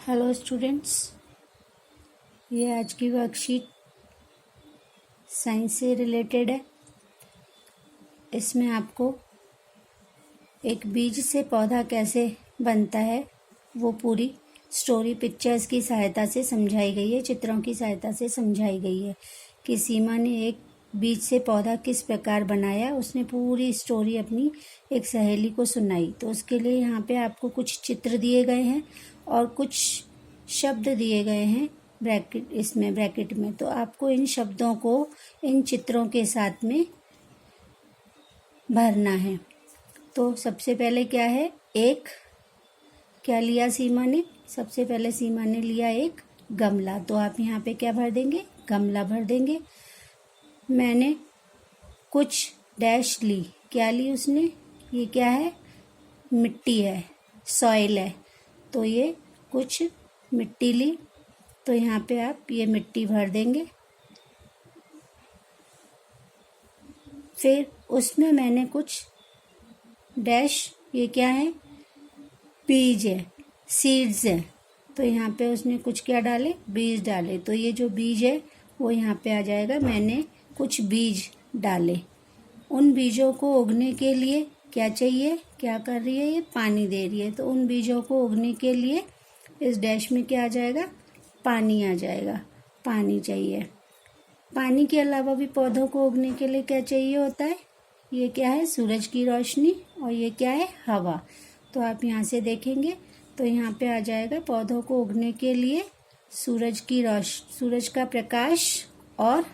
Hello students, ये आज की वर्कशीट साइंस से रिलेटेड है। इसमें आपको एक बीज से पौधा कैसे बनता है वो पूरी स्टोरी पिक्चर्स की सहायता से समझाई गई है, चित्रों की सहायता से समझाई गई है कि सीमा ने एक बीज से पौधा किस प्रकार बनाया। उसने पूरी स्टोरी अपनी एक सहेली को सुनाई। तो उसके लिए यहाँ पे आपको कुछ चित्र दिए गए हैं और कुछ शब्द दिए गए हैं ब्रैकेट में। तो आपको इन शब्दों को इन चित्रों के साथ में भरना है। तो सबसे पहले क्या है, क्या लिया सीमा ने? सबसे पहले सीमा ने लिया एक गमला। तो आप यहाँ पे क्या भर देंगे? गमला भर देंगे। मैंने कुछ डैश ली। क्या ली उसने? ये क्या है? मिट्टी है, सॉइल है। तो ये कुछ मिट्टी ली। तो यहाँ पे आप ये मिट्टी भर देंगे। फिर उसमें मैंने कुछ डैश, ये क्या है? बीज है, सीड्स है। तो यहाँ पे उसने कुछ क्या डाले? बीज डाले। तो ये जो बीज है वो यहाँ पे आ जाएगा। मैंने कुछ बीज डाले। उन बीजों को उगने के लिए क्या चाहिए? क्या कर रही है ये? पानी दे रही है। तो उन बीजों को उगने के लिए इस डैश में क्या आ जाएगा? पानी आ जाएगा। पानी चाहिए। पानी के अलावा भी पौधों को उगने के लिए क्या चाहिए होता है? ये क्या है? सूरज की रोशनी। और ये क्या है? हवा। तो आप यहाँ से देखेंगे तो यहाँ पे आ जाएगा पौधों को उगने के लिए सूरज का प्रकाश और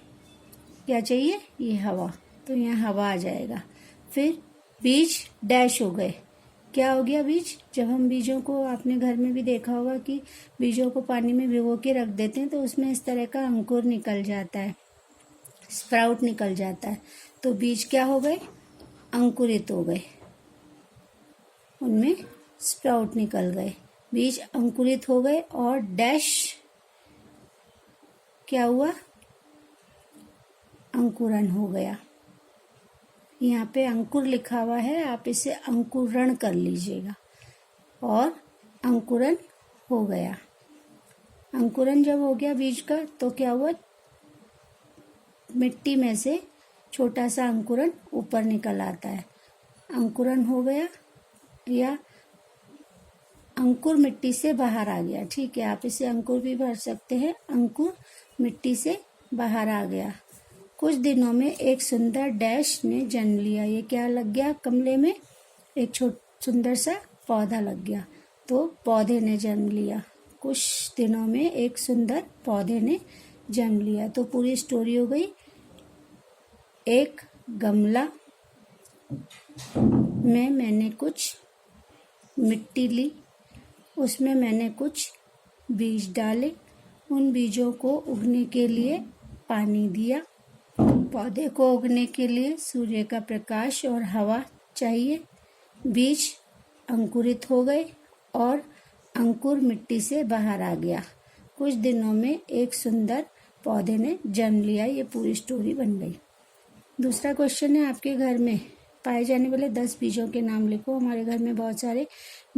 क्या चाहिए? ये हवा। तो यहाँ हवा आ जाएगा। फिर बीज डैश हो गए। क्या हो गया? बीज। जब हम बीजों को, आपने घर में भी देखा होगा कि बीजों को पानी में भिगो के रख देते हैं तो उसमें इस तरह का अंकुर निकल जाता है, स्प्राउट निकल जाता है। तो बीज क्या हो गए? अंकुरित हो गए, उनमें स्प्राउट निकल गए। बीज अंकुरित हो गए और डैश क्या हुआ? अंकुरन हो गया। यहाँ पे अंकुर लिखा हुआ है, आप इसे अंकुरण कर लीजिएगा। और अंकुरन हो गया। अंकुरन जब हो गया बीज का तो क्या हुआ? मिट्टी में से छोटा सा अंकुरन ऊपर निकल आता है। अंकुरन हो गया या अंकुर मिट्टी से बाहर आ गया। ठीक है, आप इसे अंकुर भी भर सकते हैं। अंकुर मिट्टी से बाहर आ गया। कुछ दिनों में एक सुंदर डैश ने जन्म लिया। ये क्या लग गया? गमले में एक सुंदर सा पौधा लग गया। तो पौधे ने जन्म लिया। कुछ दिनों में एक सुंदर पौधे ने जन्म लिया। तो पूरी स्टोरी हो गई। एक गमला में मैंने कुछ मिट्टी ली, उसमें मैंने कुछ बीज डाले। उन बीजों को उगने के लिए पानी दिया। पौधे को उगने के लिए सूर्य का प्रकाश और हवा चाहिए। बीज अंकुरित हो गए और अंकुर मिट्टी से बाहर आ गया। कुछ दिनों में एक सुंदर पौधे ने जन्म लिया। ये पूरी स्टोरी बन गई। दूसरा क्वेश्चन है, आपके घर में पाए जाने वाले 10 बीजों के नाम लिखो। हमारे घर में बहुत सारे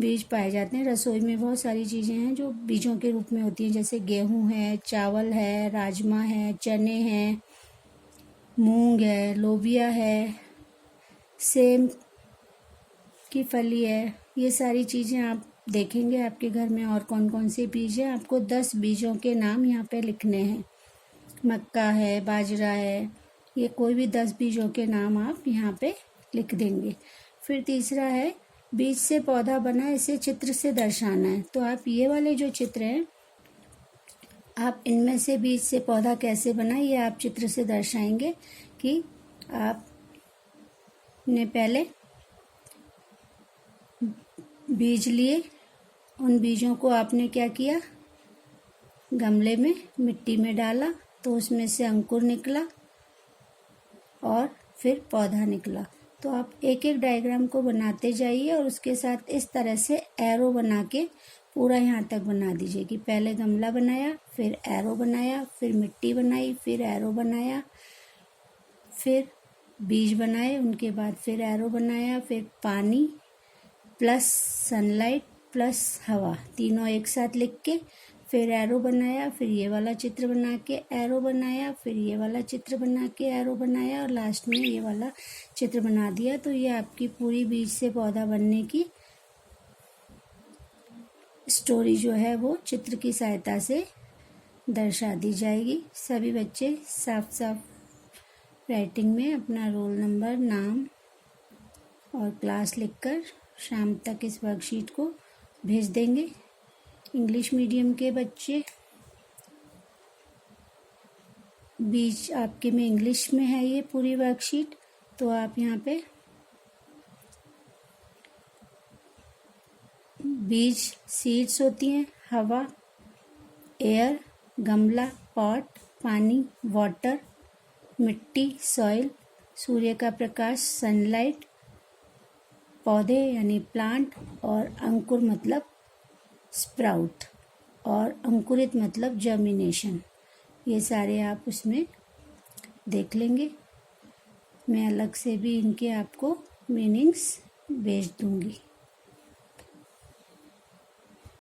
बीज पाए जाते हैं। रसोई में बहुत सारी चीज़ें हैं जो बीजों के रूप में होती हैं, जैसे गेहूं है, चावल है, राजमा है, चने हैं, मूंग है, लोबिया है, सेम की फली है। ये सारी चीज़ें आप देखेंगे आपके घर में और कौन कौन से बीज हैं। आपको 10 बीजों के नाम यहाँ पे लिखने हैं। मक्का है, बाजरा है, ये कोई भी 10 बीजों के नाम आप यहाँ पे लिख देंगे। फिर तीसरा है, बीज से पौधा बना, इसे चित्र से दर्शाना है। तो आप ये वाले जो चित्र हैं, आप इनमें से बीज से पौधा कैसे बना ये आप चित्र से दर्शाएंगे। कि आपने पहले बीज लिए, उन बीजों को आपने क्या किया? गमले में मिट्टी में डाला, तो उसमें से अंकुर निकला और फिर पौधा निकला। तो आप एक एक डायग्राम को बनाते जाइए और उसके साथ इस तरह से एरो बना के पूरा यहाँ तक बना दीजिए कि पहले गमला बनाया, फिर एरो बनाया, फिर मिट्टी बनाई, फिर एरो बनाया, फिर बीज बनाए, उनके बाद फिर एरो बनाया, फिर पानी प्लस सनलाइट प्लस हवा, तीनों एक साथ लिख के फिर एरो बनाया, फिर ये वाला चित्र बना के एरो बनाया, फिर ये वाला चित्र बना के एरो बनाया और लास्ट में ये वाला चित्र बना दिया। तो ये आपकी पूरी बीज से पौधा बनने की स्टोरी जो है वो चित्र की सहायता से दर्शा दी जाएगी। सभी बच्चे साफ साफ राइटिंग में अपना रोल नंबर, नाम और क्लास लिखकर शाम तक इस वर्कशीट को भेज देंगे। इंग्लिश मीडियम के बच्चे, बीज आपके में इंग्लिश में है ये पूरी वर्कशीट, तो आप यहाँ पे बीज सीड्स होती हैं, हवा, एयर, गमला, पॉट, पानी, वाटर, मिट्टी, सॉइल, सूर्य का प्रकाश, सनलाइट, पौधे यानी प्लांट, और अंकुर मतलब स्प्राउट, और अंकुरित मतलब जर्मिनेशन। ये सारे आप उसमें देख लेंगे। मैं अलग से भी इनके आपको मीनिंग्स भेज दूंगी।